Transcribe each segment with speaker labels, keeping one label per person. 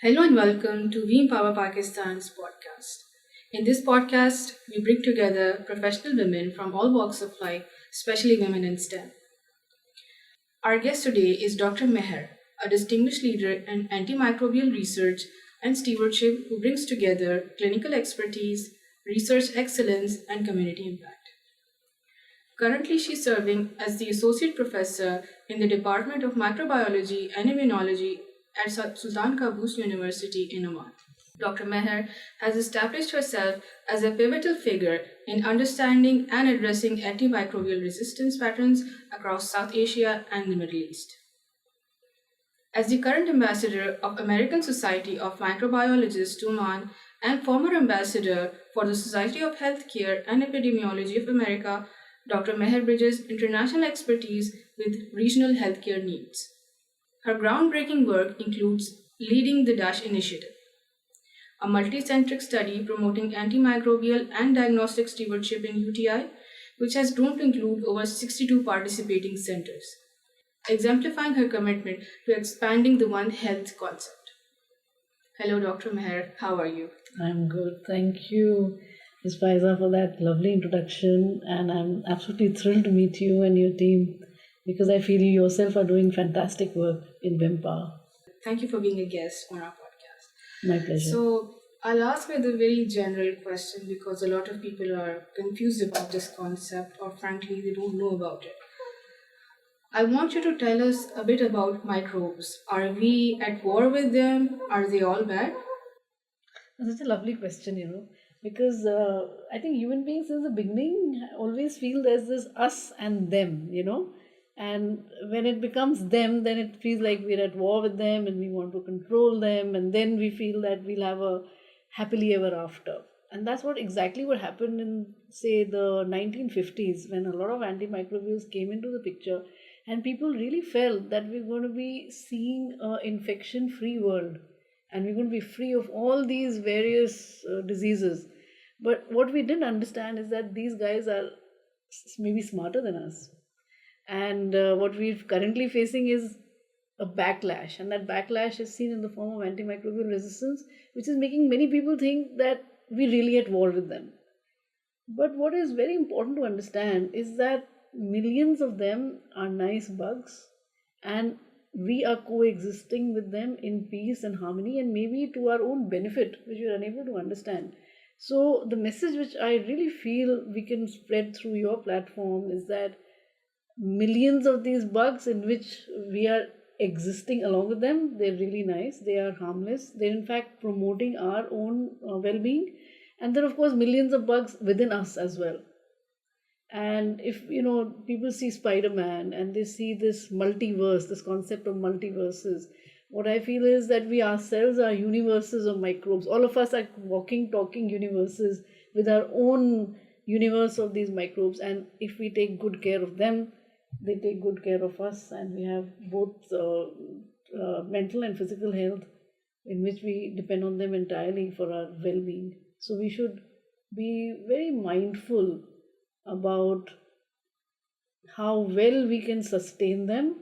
Speaker 1: Hello and welcome to We Empower Pakistan's podcast. In this podcast, we bring together professional women from all walks of life, especially women in STEM. Our guest today is Dr. Meher, a distinguished leader in antimicrobial research and stewardship who brings together clinical expertise, research excellence, and community impact. Currently, she's serving as the Associate Professor in the Department of Microbiology and Immunology at Sultan Qaboos University in Oman. Dr. Meher has established herself as a pivotal figure in understanding and addressing antimicrobial resistance patterns across South Asia and the Middle East. As the current ambassador of American Society of Microbiologists to Oman and former ambassador for the Society of Healthcare and Epidemiology of America, Dr. Meher bridges international expertise with regional healthcare needs. Her groundbreaking work includes leading the DASH initiative, a multi-centric study promoting antimicrobial and diagnostic stewardship in UTI, which has grown to include over 62 participating centers, exemplifying her commitment to expanding the One Health concept. Hello, Dr. Meher. How are you?
Speaker 2: I'm good. Thank you, Ms. Faiza, for that lovely introduction. And I'm absolutely thrilled to meet you and your team because I feel you yourself are doing fantastic work in Wimpa.
Speaker 1: Thank you for being a guest on our podcast.
Speaker 2: My pleasure.
Speaker 1: So, I'll ask with a very general question because a lot of people are confused about this concept or frankly they don't know about it. I want you to tell us a bit about microbes. Are we at war with them? Are they all bad?
Speaker 2: That's such a lovely question, because I think human beings since the beginning always feel there's this us and them. And when it becomes them, then it feels like we're at war with them and we want to control them, and then we feel that we'll have a happily ever after. And that's exactly what happened in, say, the 1950s when a lot of antimicrobials came into the picture, and people really felt that we're going to be seeing an infection-free world and we're going to be free of all these various diseases. But what we didn't understand is that these guys are maybe smarter than us. And what we're currently facing is a backlash, and that backlash is seen in the form of antimicrobial resistance, which is making many people think that we're really at war with them. But what is very important to understand is that millions of them are nice bugs, and we are coexisting with them in peace and harmony, and maybe to our own benefit, which we are unable to understand. So, the message which I really feel we can spread through your platform is that millions of these bugs in which we are existing along with them, they're really nice, they are harmless, they're in fact promoting our own well-being, and then of course millions of bugs within us as well. And if people see Spider-Man and they see this multiverse, this concept of multiverses, what I feel is that we ourselves are universes of microbes. All of us are walking, talking universes with our own universe of these microbes, and if we take good care of them, they take good care of us, and we have both mental and physical health in which we depend on them entirely for our well-being. So we should be very mindful about how well we can sustain them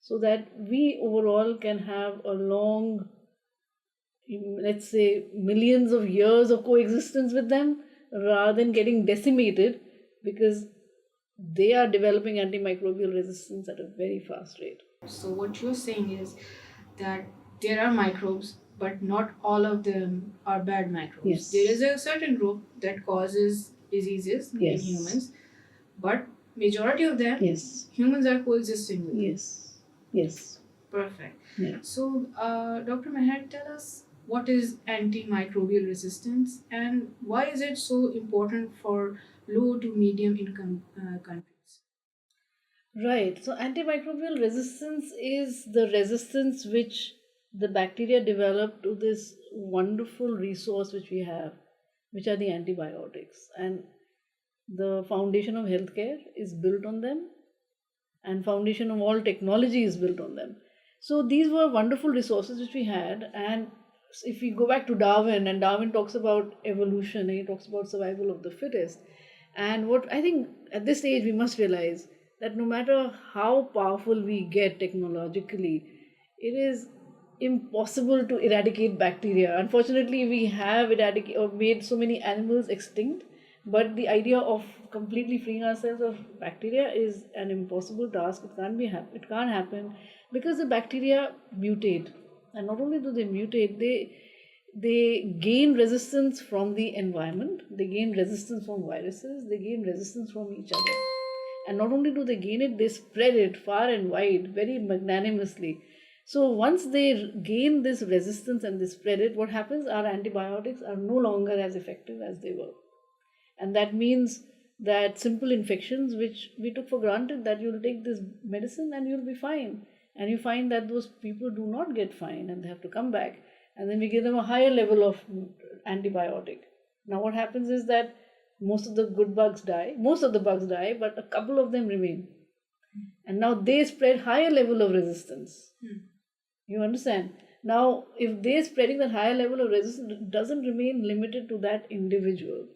Speaker 2: so that we overall can have a long, let's say, millions of years of coexistence with them rather than getting decimated because they are developing antimicrobial resistance at a very fast rate.
Speaker 1: So, what you're saying is that there are microbes, but not all of them are bad microbes.
Speaker 2: Yes.
Speaker 1: There is a certain group that causes diseases in
Speaker 2: Yes.
Speaker 1: humans, but majority of them,
Speaker 2: Yes.
Speaker 1: humans are coexisting with.
Speaker 2: Yes. Yes.
Speaker 1: Perfect.
Speaker 2: Yeah.
Speaker 1: So, Dr. Meher, tell us what is antimicrobial resistance and why is it so important for low to medium income countries?
Speaker 2: Right. So antimicrobial resistance is the resistance which the bacteria develop to this wonderful resource which we have, which are the antibiotics. And the foundation of healthcare is built on them, and foundation of all technology is built on them. So these were wonderful resources which we had. And if we go back to Darwin, and Darwin talks about evolution, and he talks about survival of the fittest. And what I think at this stage we must realize that no matter how powerful we get technologically, it is impossible to eradicate bacteria. Unfortunately, we have eradicated or made so many animals extinct, but the idea of completely freeing ourselves of bacteria is an impossible task. It can't happen because the bacteria mutate, and not only do they mutate, they gain resistance from the environment, they gain resistance from viruses, they gain resistance from each other. And not only do they gain it, they spread it far and wide very magnanimously. So once they gain this resistance and they spread it, what happens? Our antibiotics are no longer as effective as they were. And that means that simple infections, which we took for granted, that you'll take this medicine and you'll be fine. And you find that those people do not get fine and they have to come back. And then we give them a higher level of antibiotic. Now, what happens is that most of the bugs die, but a couple of them remain. And now they spread higher level of resistance. You understand? Now, if they're spreading that higher level of resistance, it doesn't remain limited to that individual.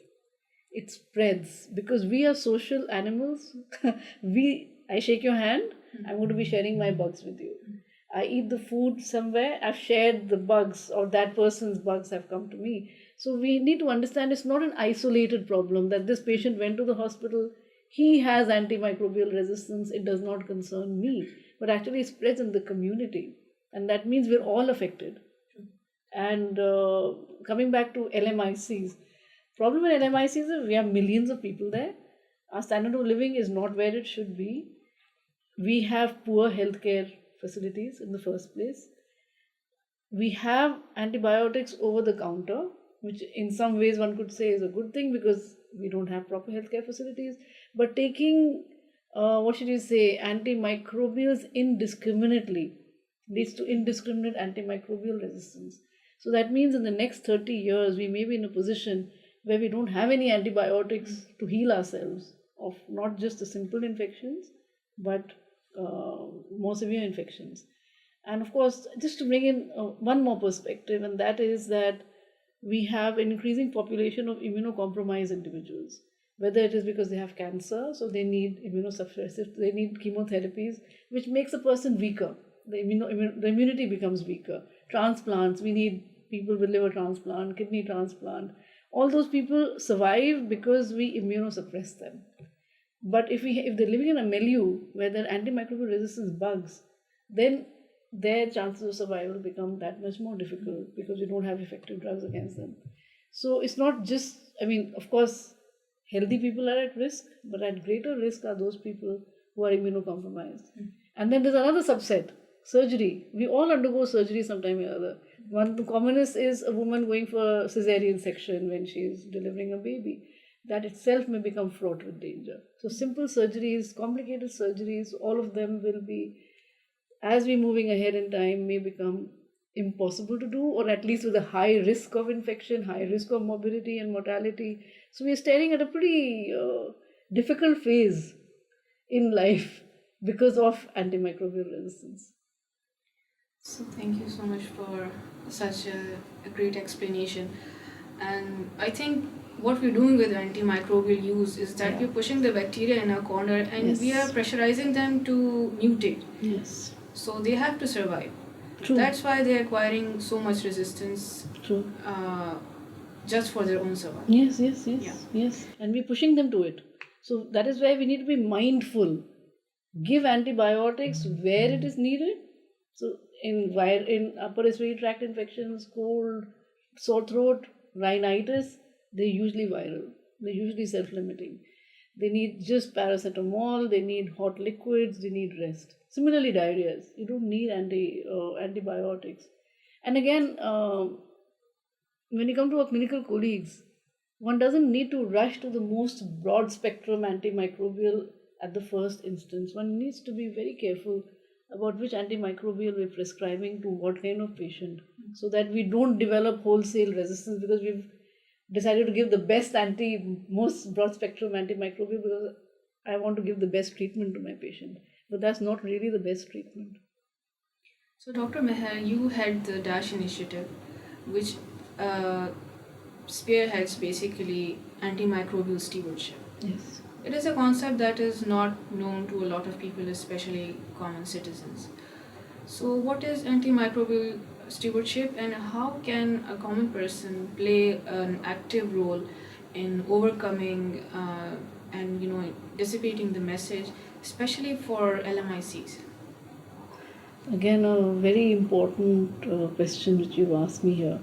Speaker 2: It spreads because we are social animals. I shake your hand, I'm going to be sharing my bugs with you. I eat the food somewhere, I've shared the bugs, or that person's bugs have come to me. So we need to understand it's not an isolated problem that this patient went to the hospital, he has antimicrobial resistance, it does not concern me, but actually it spreads in the community. And that means we're all affected. And coming back to LMICs, problem with LMICs is we have millions of people there. Our standard of living is not where it should be. We have poor healthcare facilities in the first place. We have antibiotics over the counter, which in some ways one could say is a good thing because we don't have proper healthcare facilities. But taking, antimicrobials indiscriminately leads to indiscriminate antimicrobial resistance. So that means in the next 30 years, we may be in a position where we don't have any antibiotics to heal ourselves of not just the simple infections, but more severe infections. And of course, just to bring in one more perspective, and that is that we have an increasing population of immunocompromised individuals, whether it is because they have cancer, so they need immunosuppressive, they need chemotherapies, which makes a person weaker. The immunity becomes weaker. Transplants, we need people with liver transplant, kidney transplant. All those people survive because we immunosuppress them. But if they're living in a milieu where there are antimicrobial resistance bugs, then their chances of survival become that much more difficult because we don't have effective drugs against them. So it's not just, of course, healthy people are at risk, but at greater risk are those people who are immunocompromised. And then there's another subset, surgery. We all undergo surgery sometime or other. One of the commonest is a woman going for a cesarean section when she is delivering a baby. That itself may become fraught with danger. So simple surgeries, complicated surgeries, all of them will be, as we're moving ahead in time, may become impossible to do, or at least with a high risk of infection, high risk of morbidity and mortality. So we're staring at a pretty difficult phase in life because of antimicrobial resistance.
Speaker 1: So thank you so much for such a great explanation. And I think what we're doing with antimicrobial use is that we're pushing the bacteria in a corner and we are pressurizing them to mutate.
Speaker 2: Yes.
Speaker 1: So they have to survive.
Speaker 2: True.
Speaker 1: That's why they're acquiring so much resistance.
Speaker 2: True.
Speaker 1: Just for their own survival.
Speaker 2: Yes. And we're pushing them to it. So that is why we need to be mindful. Give antibiotics where it is needed. So in upper respiratory tract infections, cold, sore throat, rhinitis, they're usually viral. They're usually self-limiting. They need just paracetamol, they need hot liquids, they need rest. Similarly, diarrheas, you don't need antibiotics. And again, when you come to our clinical colleagues, one doesn't need to rush to the most broad spectrum antimicrobial at the first instance. One needs to be very careful about which antimicrobial we're prescribing to what kind of patient, so that we don't develop wholesale resistance because we've decided to give the most broad spectrum antimicrobial because I want to give the best treatment to my patient. But that's not really the best treatment.
Speaker 1: So Dr. Meher, you had the DASH initiative, which spearheads basically antimicrobial stewardship.
Speaker 2: Yes.
Speaker 1: It is a concept that is not known to a lot of people, especially common citizens. So what is antimicrobial stewardship, and how can a common person play an active role in overcoming and dissipating the message, especially for LMICs?
Speaker 2: Again, a very important question which you asked me here.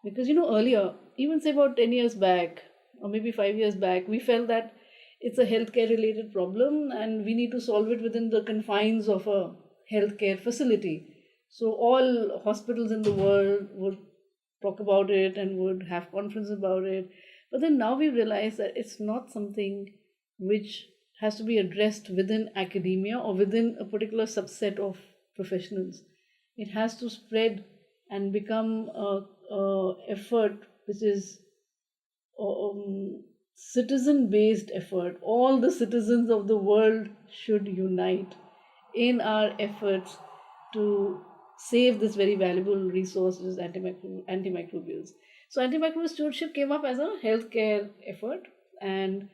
Speaker 2: Because, earlier, even say about 10 years back, or maybe 5 years back, we felt that it's a healthcare related problem and we need to solve it within the confines of a healthcare facility. So, all hospitals in the world would talk about it and would have conferences about it. But then now we realize that it's not something which has to be addressed within academia or within a particular subset of professionals. It has to spread and become a effort which is citizen based effort. All the citizens of the world should unite in our efforts to save this very valuable resource, which is antimicrobials. So, antimicrobial stewardship came up as a healthcare effort, and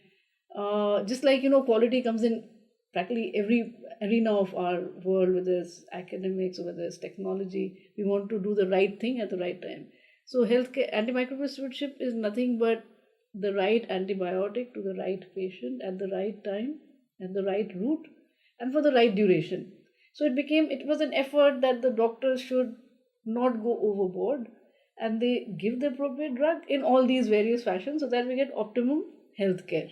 Speaker 2: just like quality comes in practically every arena of our world, whether it's academics or whether it's technology, we want to do the right thing at the right time. So, healthcare antimicrobial stewardship is nothing but the right antibiotic to the right patient at the right time, at the right route, and for the right duration. So it was an effort that the doctors should not go overboard and they give the appropriate drug in all these various fashions so that we get optimum health care.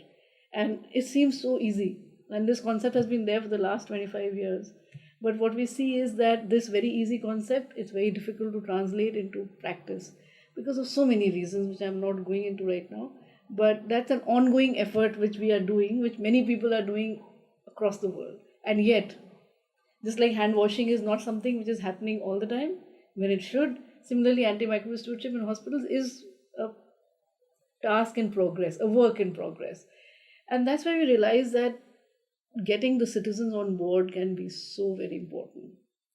Speaker 2: And it seems so easy. And this concept has been there for the last 25 years. But what we see is that this very easy concept is very difficult to translate into practice because of so many reasons, which I'm not going into right now. But that's an ongoing effort which we are doing, which many people are doing across the world. And yet, just like hand washing is not something which is happening all the time when it should, similarly, antimicrobial stewardship in hospitals is a task in progress, a work in progress. And that's why we realize that getting the citizens on board can be so very important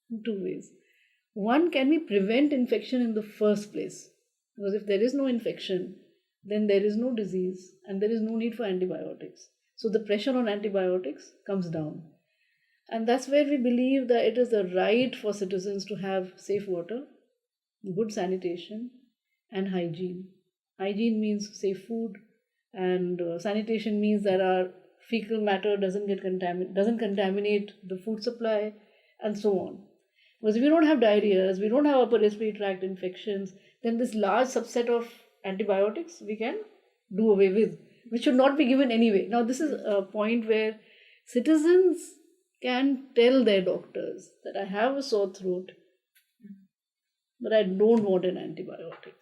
Speaker 2: in two ways. One, can we prevent infection in the first place? Because if there is no infection, then there is no disease and there is no need for antibiotics. So the pressure on antibiotics comes down. And that's where we believe that it is the right for citizens to have safe water, good sanitation, and hygiene. Hygiene means safe food, and sanitation means that our fecal matter doesn't contaminate the food supply, and so on. Because if we don't have diarrheas, we don't have upper respiratory tract infections, then this large subset of antibiotics we can do away with, which should not be given anyway. Now, this is a point where citizens can tell their doctors that I have a sore throat, but I don't want an antibiotic.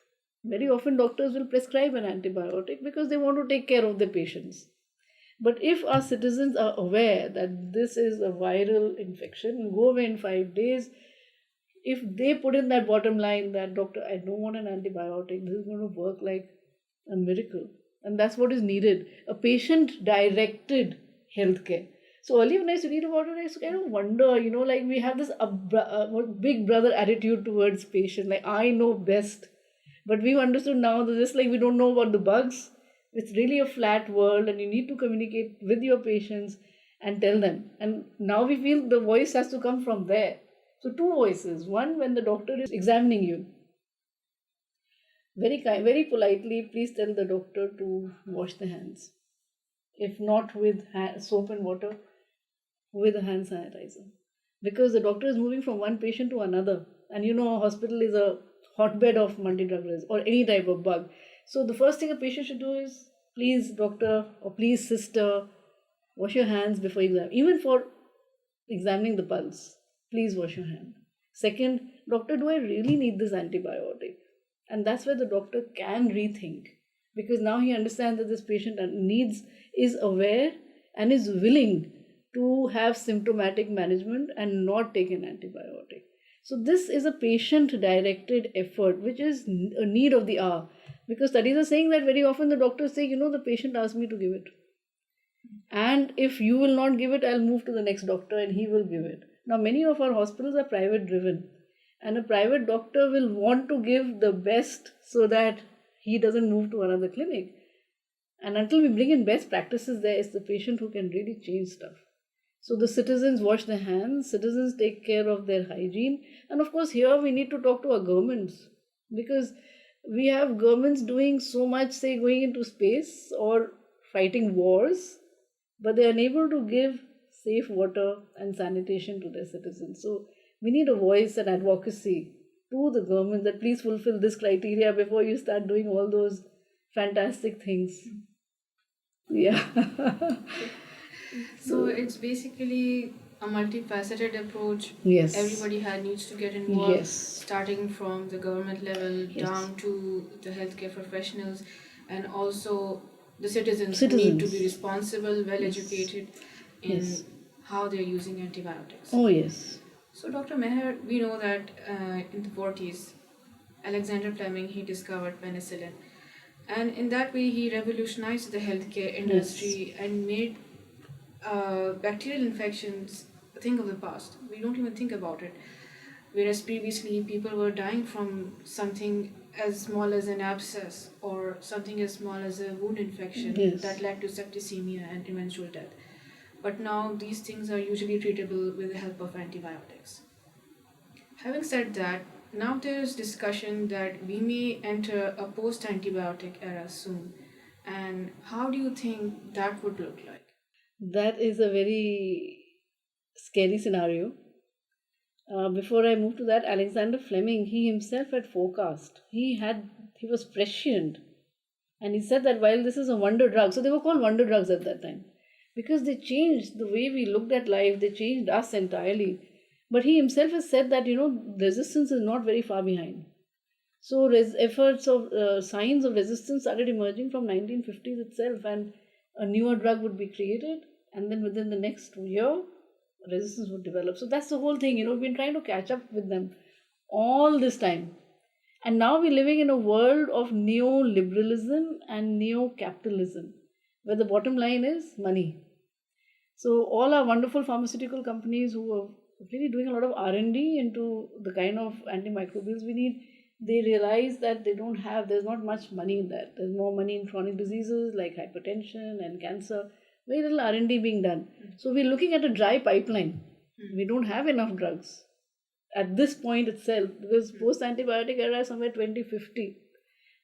Speaker 2: Very often, doctors will prescribe an antibiotic because they want to take care of their patients. But if our citizens are aware that this is a viral infection, go away in 5 days, if they put in that bottom line that, doctor, I don't want an antibiotic, this is going to work like a miracle. And that's what is needed, a patient directed healthcare. So earlier when I used to read about it, I used to kind of wonder, like we have this big brother attitude towards patients, like I know best. But we've understood now that just like we don't know about the bugs, it's really a flat world and you need to communicate with your patients and tell them. And now we feel the voice has to come from there. So two voices. One, when the doctor is examining you, very politely, please tell the doctor to wash the hands. If not with soap and water, with a hand sanitizer. Because the doctor is moving from one patient to another. And a hospital is a hotbed of multi-drug resistance or any type of bug. So the first thing a patient should do is, please doctor or please sister, wash your hands before exam. Even for examining the pulse, please wash your hand. Second, doctor, do I really need this antibiotic? And that's where the doctor can rethink, because now he understands that this patient is aware and is willing to have symptomatic management and not take an antibiotic. So this is a patient-directed effort, which is a need of the hour. Because studies are saying that very often the doctors say, the patient asked me to give it. And if you will not give it, I'll move to the next doctor and he will give it. Now, many of our hospitals are private-driven. And a private doctor will want to give the best so that he doesn't move to another clinic. And until we bring in best practices, there is the patient who can really change stuff. So the citizens wash their hands, citizens take care of their hygiene. And of course, here we need to talk to our governments, because we have governments doing so much, say, going into space or fighting wars, but they are unable to give safe water and sanitation to their citizens. So we need a voice and advocacy to the government that please fulfill this criteria before you start doing all those fantastic things. Yeah.
Speaker 1: So it's basically a multifaceted approach.
Speaker 2: Yes.
Speaker 1: Everybody needs to get involved,
Speaker 2: Yes.
Speaker 1: starting from the government level
Speaker 2: Yes.
Speaker 1: down to the healthcare professionals, and also the citizens who need to be responsible, well educated in
Speaker 2: Yes.
Speaker 1: how they're using antibiotics.
Speaker 2: Oh, yes.
Speaker 1: So, Dr. Meher, we know that in the 40s, Alexander Fleming, he discovered penicillin. And in that way, he revolutionized the healthcare industry and made bacterial infections a thing of the past. We don't even think about it. Whereas previously, people were dying from something as small as an abscess or something as small as a wound infection
Speaker 2: Yes.
Speaker 1: that led to septicemia and eventual death. But now these things are usually treatable with the help of antibiotics. Having said that, now there is discussion that we may enter a post antibiotic era soon. And how do you think that would look like?
Speaker 2: That is a very scary scenario. Before I move to that, Alexander Fleming, he himself had forecast. He was prescient, and he said that while this is a wonder drug, so they were called wonder drugs at that time, because they changed the way we looked at life. They changed us entirely. But he himself has said that resistance is not very far behind. So efforts of signs of resistance started emerging from 1950s itself, and a newer drug would be created, and then within the next year, resistance would develop. So that's the whole thing. We've been trying to catch up with them all this time, and now we're living in a world of neoliberalism and neo-capitalism, where the bottom line is money. So all our wonderful pharmaceutical companies who are really doing a lot of R&D into the kind of antimicrobials we need, they realize that there's not much money in that. There's more money in chronic diseases like hypertension and cancer. Very little R&D being done. So we're looking at a dry pipeline. We don't have enough drugs at this point itself, because post-antibiotic era is somewhere 2050.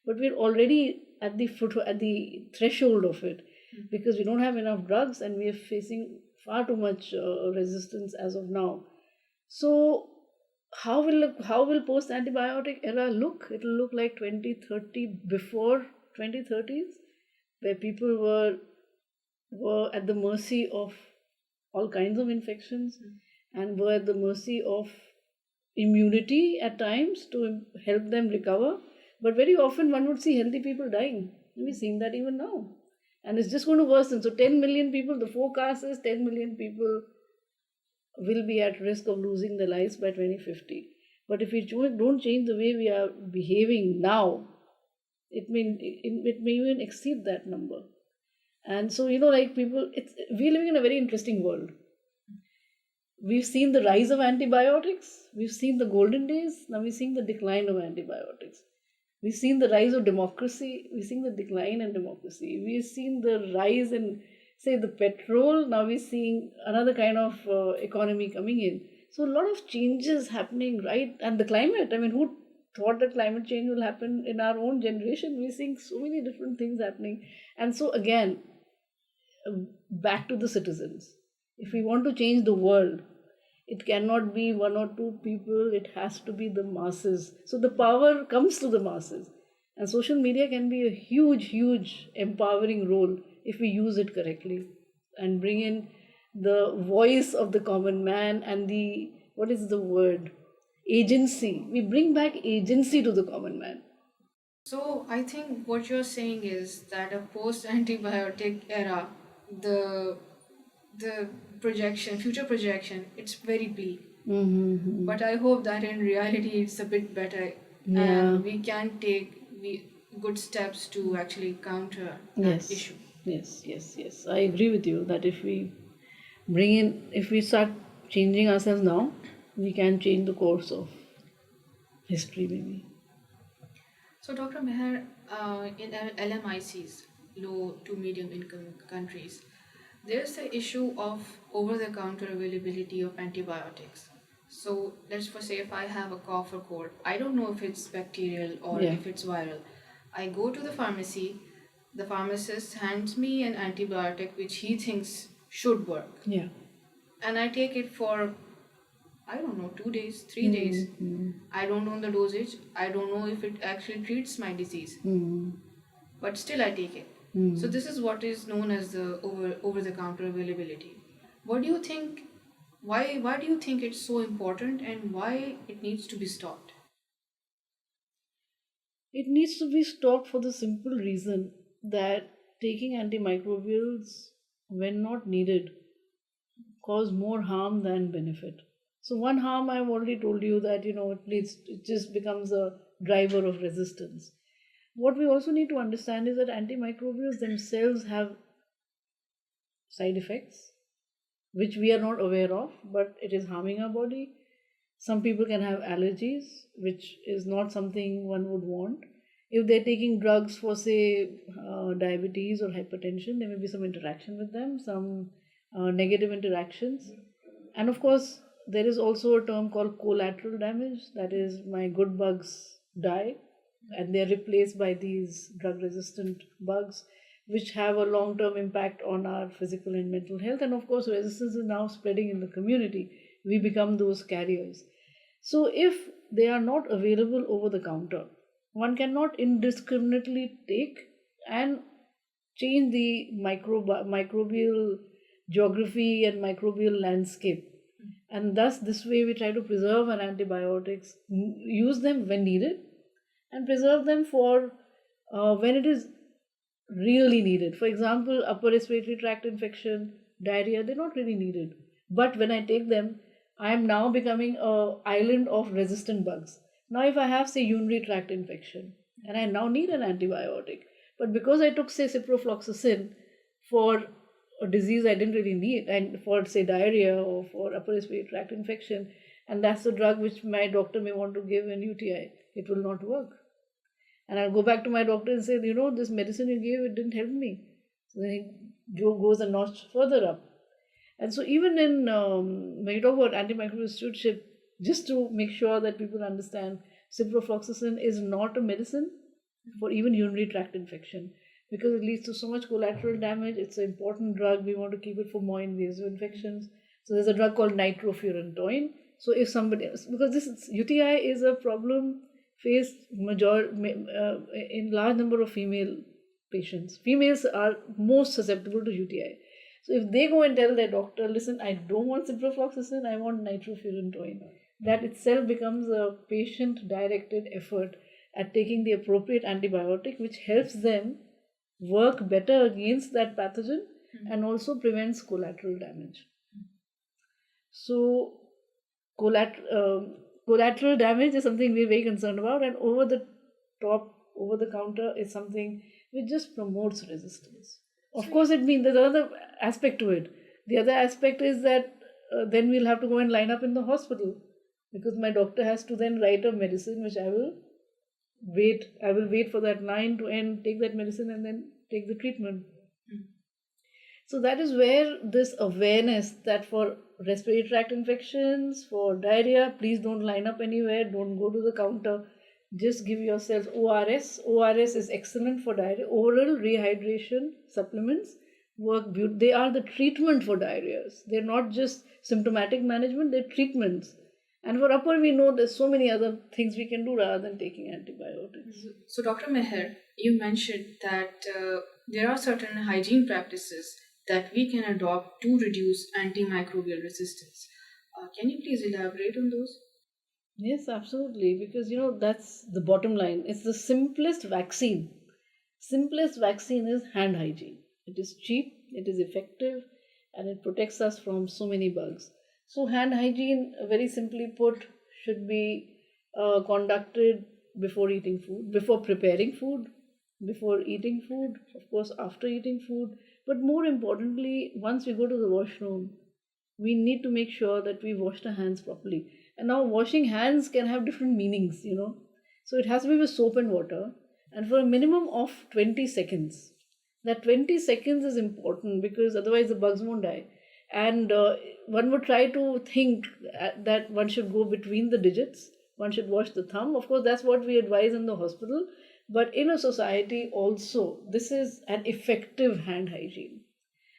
Speaker 2: But we're already at the threshold of it, because we don't have enough drugs and we are facing far too much resistance as of now. So how will post antibiotic era look? It will look like 2030, before 2030s, where people were at the mercy of all kinds of infections and were at the mercy of immunity at times to help them recover. But very often one would see healthy people dying. We're seeing that even now. And it's just going to worsen. So 10 million people, the forecast is 10 million people will be at risk of losing their lives by 2050. But if we don't change the way we are behaving now, it may even exceed that number. And so, like we're living in a very interesting world. We've seen the rise of antibiotics. We've seen the golden days. Now we're seeing the decline of antibiotics. We've seen the rise of democracy. We've seen the decline in democracy. We've seen the rise in, say, the petrol. Now we're seeing another kind of economy coming in. So a lot of changes happening, right? And the climate. I mean, who thought that climate change will happen in our own generation? We're seeing so many different things happening. And so again, back to the citizens. If we want to change the world, it cannot be one or two people, it has to be the masses. So the power comes to the masses. And social media can be a huge, huge empowering role if we use it correctly and bring in the voice of the common man and agency. We bring back agency to the common man.
Speaker 1: So I think what you're saying is that a post-antibiotic era, the future projection, it's very bleak.
Speaker 2: Mm-hmm.
Speaker 1: But I hope that in reality it's a bit better, and we can take good steps to actually counter that issue.
Speaker 2: Yes. I agree with you that if we start changing ourselves now, we can change the course of history, maybe.
Speaker 1: So, Dr. Meher, in LMICs, low to medium income countries, There's the issue of over the counter availability of antibiotics. So let's for say if I have a cough or cold, I don't know if it's bacterial or
Speaker 2: Yeah,
Speaker 1: if it's viral. I go to the pharmacy, the pharmacist hands me an antibiotic which he thinks should work.
Speaker 2: yeah.
Speaker 1: And I take it for, I don't know, 2 days, 3 days.
Speaker 2: Mm-hmm.
Speaker 1: I don't know the dosage. I don't know if it actually treats my disease,
Speaker 2: Mm-hmm.
Speaker 1: but still I take it. So this is what is known as the over the counter availability. What do you think? Why do you think it's so important and why it needs to be stopped?
Speaker 2: It needs to be stopped for the simple reason that taking antimicrobials when not needed cause more harm than benefit. So one harm I've already told you that it just becomes a driver of resistance. What we also need to understand is that antimicrobials themselves have side effects which we are not aware of, but it is harming our body. Some people can have allergies, which is not something one would want. If they're taking drugs for, say, diabetes or hypertension, there may be some interaction with them, some negative interactions. And of course, there is also a term called collateral damage. That is, my good bugs die and they're replaced by these drug resistant bugs, which have a long term impact on our physical and mental health. And of course, resistance is now spreading in the community. We become those carriers. So, if they are not available over the counter, one cannot indiscriminately take and change the microbial geography and microbial landscape. And thus, this way, we try to preserve our antibiotics, use them when needed, and preserve them for when it is really needed. For example, upper respiratory tract infection, diarrhea, they're not really needed. But when I take them, I am now becoming a island of resistant bugs. Now, if I have, say, urinary tract infection and I now need an antibiotic, but because I took, say, ciprofloxacin for a disease I didn't really need, and for, say, diarrhea or for upper respiratory tract infection, and that's the drug which my doctor may want to give in UTI, it will not work. And I'll go back to my doctor and say, this medicine you gave, it didn't help me. So then he goes a notch further up. And so even in, when you talk about antimicrobial stewardship, just to make sure that people understand, ciprofloxacin is not a medicine for even urinary tract infection because it leads to so much collateral damage. It's an important drug. We want to keep it for more invasive infections. So there's a drug called nitrofurantoin. So if somebody else, because UTI is a problem faced in large number of female patients. Females are most susceptible to UTI. So if they go and tell their doctor, listen, I don't want ciprofloxacin, I want nitrofurantoin, that itself becomes a patient-directed effort at taking the appropriate antibiotic, which helps them work better against that pathogen and also prevents collateral damage. So collateral damage is something we're very concerned about, and over the counter is something which just promotes resistance. Of course, it means there's another aspect to it. The other aspect is that then we'll have to go and line up in the hospital because my doctor has to then write a medicine which I will wait for that line to end, take that medicine, and then take the treatment. So that is where this awareness that for respiratory tract infections, for diarrhea, please don't line up anywhere, don't go to the counter. Just give yourself ORS. ORS is excellent for diarrhea. Oral rehydration supplements work beautifully. They are the treatment for diarrheas. They're not just symptomatic management, they're treatments. And for upper, we know there's so many other things we can do rather than taking antibiotics.
Speaker 1: So, Dr. Meher, you mentioned that there are certain hygiene practices that we can adopt to reduce antimicrobial resistance. Can you please elaborate on those?
Speaker 2: Yes, absolutely. Because that's the bottom line. It's the simplest vaccine. Simplest vaccine is hand hygiene. It is cheap, it is effective, and it protects us from so many bugs. So, hand hygiene, very simply put, should be conducted before eating food, before preparing food, before eating food, of course, after eating food. But more importantly, once we go to the washroom, we need to make sure that we wash the hands properly. And now, washing hands can have different meanings. So, it has to be with soap and water, and for a minimum of 20 seconds. That 20 seconds is important because otherwise the bugs won't die. And one would try to think that one should go between the digits, one should wash the thumb. Of course, that's what we advise in the hospital. But in a society also, this is an effective hand hygiene.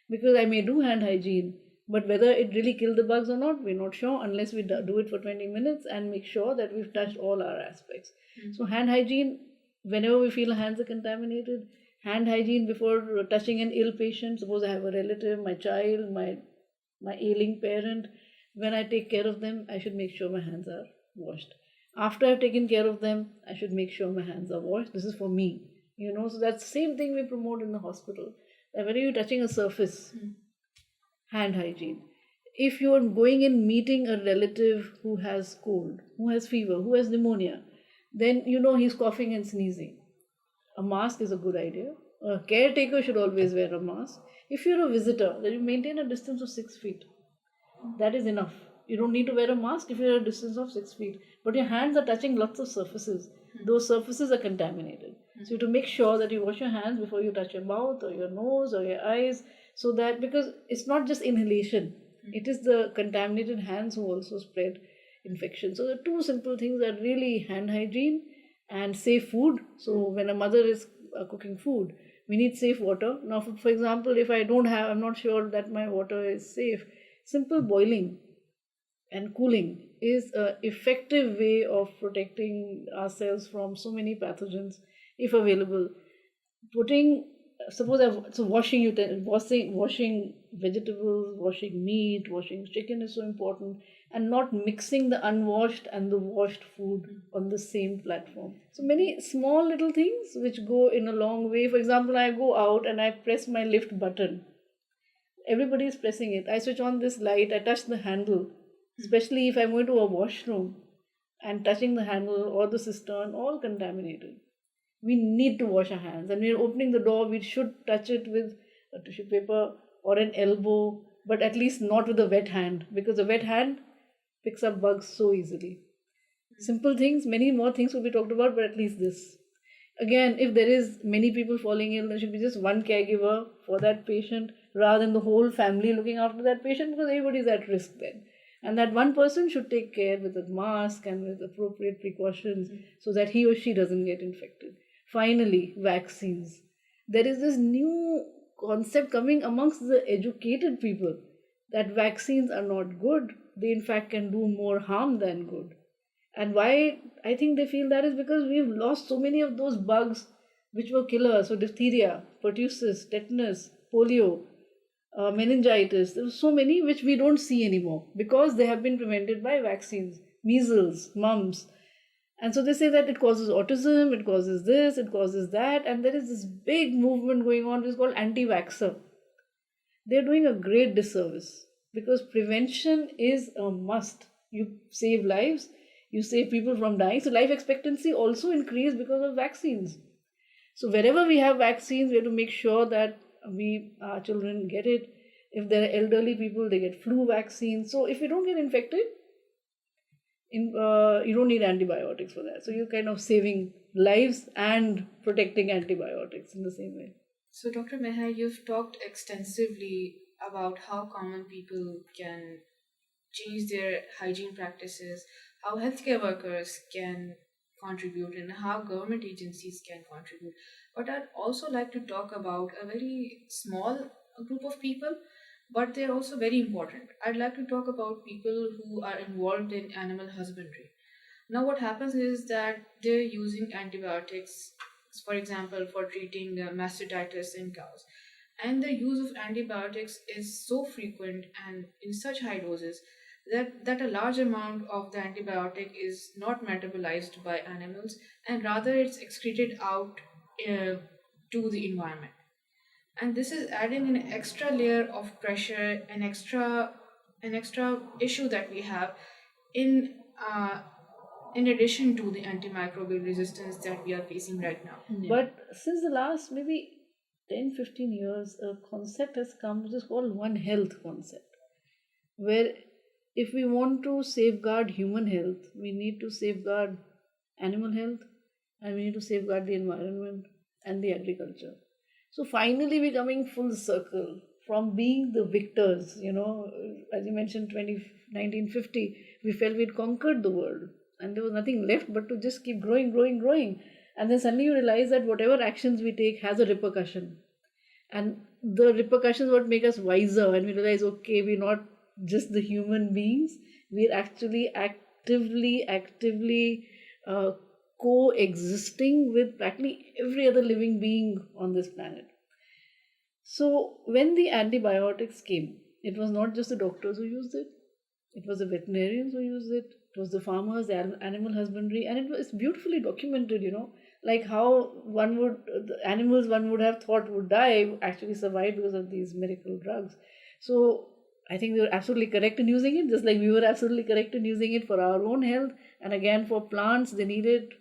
Speaker 2: Because I may do hand hygiene, but whether it really killed the bugs or not, we're not sure unless we do it for 20 minutes and make sure that we've touched all our aspects. So, hand hygiene, whenever we feel our hands are contaminated, hand hygiene before touching an ill patient. Suppose I have a relative, my child, my ailing parent, when I take care of them, I should make sure my hands are washed. After I've taken care of them, I should make sure my hands are washed. This is for me, So that's the same thing we promote in the hospital. That when you're touching a surface, hand hygiene. If you're going and meeting a relative who has cold, who has fever, who has pneumonia, then he's coughing and sneezing. A mask is a good idea. A caretaker should always wear a mask. If you're a visitor, then you maintain a distance of 6 feet. That is enough. You don't need to wear a mask if you're at a distance of 6 feet. But your hands are touching lots of surfaces. Those surfaces are contaminated. So you have to make sure that you wash your hands before you touch your mouth or your nose or your eyes. So that, because it's not just inhalation, it is the contaminated hands who also spread infection. So the two simple things are really hand hygiene and safe food. So when a mother is cooking food, we need safe water. Now, for example, if I'm not sure that my water is safe, simple boiling and cooling is an effective way of protecting ourselves from so many pathogens if available. Washing vegetables, washing meat, washing chicken is so important, and not mixing the unwashed and the washed food on the same platform. So many small little things which go in a long way. For example, I go out and I press my lift button. Everybody is pressing it. I switch on this light, I touch the handle, especially if I'm going to a washroom and touching the handle or the cistern, all contaminated. We need to wash our hands. And when we're opening the door, we should touch it with a tissue paper or an elbow, but at least not with a wet hand, because a wet hand picks up bugs so easily. Simple things, many more things will be talked about, but at least this. Again, if there is many people falling ill, there should be just one caregiver for that patient rather than the whole family looking after that patient, because everybody is at risk then. And that one person should take care with a mask and with appropriate precautions so that he or she doesn't get infected. Finally, vaccines. There is this new concept coming amongst the educated people that vaccines are not good. They, in fact, can do more harm than good. And why I think they feel that is because we've lost so many of those bugs which were killers. So, diphtheria, pertussis, tetanus, polio, meningitis. There were so many which we don't see anymore because they have been prevented by vaccines. Measles, mumps. And so they say that it causes autism, it causes this, it causes that. And there is this big movement going on which is called anti-vaxxer. They're doing a great disservice because prevention is a must. You save lives, you save people from dying. So life expectancy also increased because of vaccines. So wherever we have vaccines, we have to make sure that our children get it. If there are elderly people, they get flu vaccines. So if you don't get infected, you don't need antibiotics for that. So you're kind of saving lives and protecting antibiotics in the same way.
Speaker 1: So, Dr. Meher, you've talked extensively about how common people can change their hygiene practices, how healthcare workers can contribute, and how government agencies can contribute. But I'd also like to talk about a very small group of people, but they're also very important. I'd like to talk about people who are involved in animal husbandry. Now, what happens is that they're using antibiotics, for example, for treating mastitis in cows. And the use of antibiotics is so frequent and in such high doses that a large amount of the antibiotic is not metabolized by animals and rather it's excreted out to the environment. And this is adding an extra layer of pressure, an extra issue that we have in in addition to the antimicrobial resistance that we are facing right now.
Speaker 2: Yeah. But since the last maybe 10-15 years, a concept has come which is called One Health concept, where if we want to safeguard human health, we need to safeguard animal health and we need to safeguard the environment and the agriculture. So finally, we're coming full circle from being the victors. As you mentioned, 1950, we felt we'd conquered the world and there was nothing left but to just keep growing, growing, growing. And then suddenly you realize that whatever actions we take has a repercussion. And the repercussions what make us wiser, and we realize, okay, we're not just the human beings, we're actually actively uh, coexisting with practically every other living being on this planet. So when the antibiotics came, it was not just the doctors who used it, it was the veterinarians who used it, it was the farmers, the animal husbandry, and it was beautifully documented, like how the animals one would have thought would die actually survived because of these miracle drugs. So I think they were absolutely correct in using it, just like we were absolutely correct in using it for our own health. And again, for plants, they need it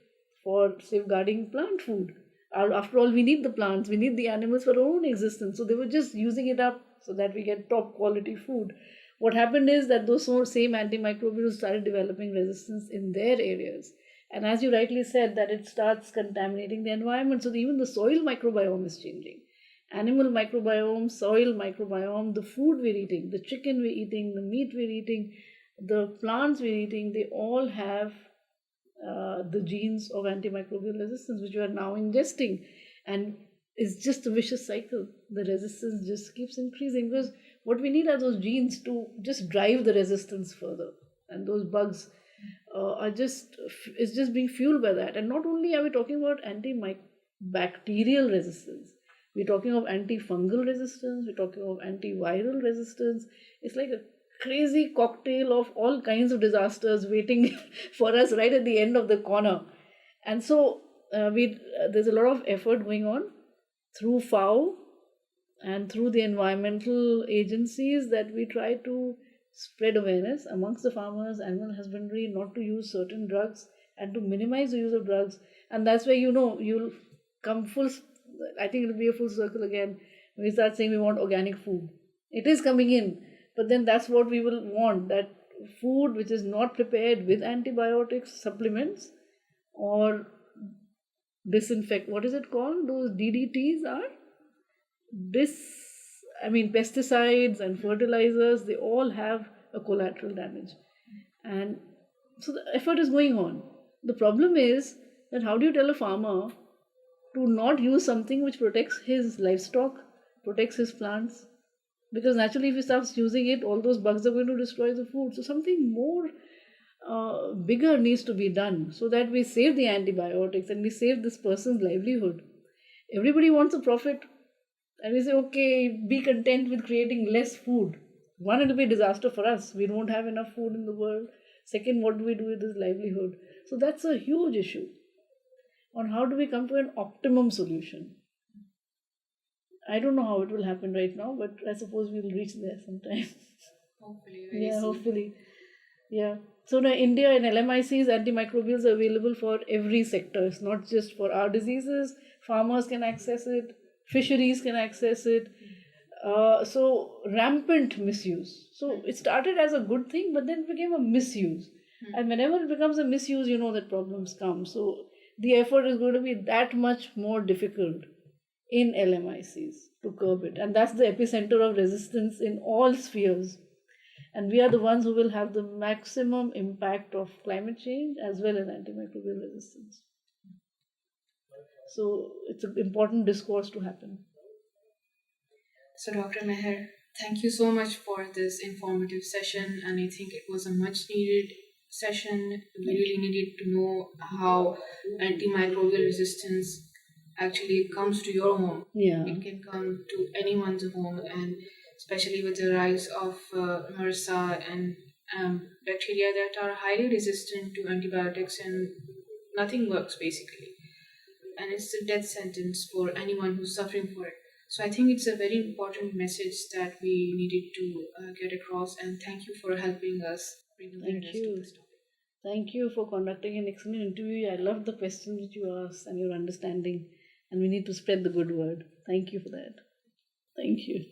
Speaker 2: for safeguarding plant food. After all, we need the plants, we need the animals for our own existence. So they were just using it up so that we get top quality food. What happened is that those same antimicrobials started developing resistance in their areas. And as you rightly said, that it starts contaminating the environment. So even the soil microbiome is changing. Animal microbiome, soil microbiome, the food we're eating, the chicken we're eating, the meat we're eating, the plants we're eating, they all have the genes of antimicrobial resistance, which we are now ingesting. And it's just a vicious cycle. The resistance just keeps increasing because what we need are those genes to just drive the resistance further. And those bugs it's just being fueled by that. And not only are we talking about antibacterial resistance, we're talking of antifungal resistance, we're talking of antiviral resistance. It's like a crazy cocktail of all kinds of disasters waiting for us right at the end of the corner. And so there's a lot of effort going on through FAO and through the environmental agencies that we try to spread awareness amongst the farmers, animal husbandry, not to use certain drugs and to minimize the use of drugs. And that's where you'll come I think it'll be a full circle again when we start saying we want organic food. It is coming in, but then that's what we will want, that food which is not prepared with antibiotics, supplements, or disinfect. What is it called? Those DDTs are pesticides and fertilizers, they all have a collateral damage. And so the effort is going on. The problem is that how do you tell a farmer to not use something which protects his livestock, protects his plants? Because naturally, if he starts using it, all those bugs are going to destroy the food. So something more bigger needs to be done so that we save the antibiotics and we save this person's livelihood. Everybody wants a profit. And we say, okay, be content with creating less food. One, it'll be a disaster for us. We don't have enough food in the world. Second, what do we do with this livelihood? So that's a huge issue on how do we come to an optimum solution. I don't know how it will happen right now, but I suppose we'll reach there sometime.
Speaker 1: Hopefully,
Speaker 2: hopefully. Yeah. So now India and LMICs, antimicrobials are available for every sector. It's not just for our diseases. Farmers can access it. Fisheries can access it. So rampant misuse. So it started as a good thing, but then it became a misuse. And whenever it becomes a misuse, you know that problems come. So the effort is going to be that much more difficult in LMICs to curb it. And that's the epicenter of resistance in all spheres. And we are the ones who will have the maximum impact of climate change as well as antimicrobial resistance. So it's an important discourse to happen.
Speaker 1: So, Dr. Meher, thank you so much for this informative session. And I think it was a much needed session. We really needed to know how antimicrobial resistance actually comes to your home.
Speaker 2: Yeah.
Speaker 1: It can come to anyone's home, and especially with the rise of MRSA and bacteria that are highly resistant to antibiotics, and nothing works basically. And it's a death sentence for anyone who's suffering for it. So I think it's a very important message that we needed to get across. And thank you for helping us bring awareness to this topic.
Speaker 2: Thank you for conducting an excellent interview. I loved the questions that you asked and your understanding. And we need to spread the good word. Thank you for that. Thank you.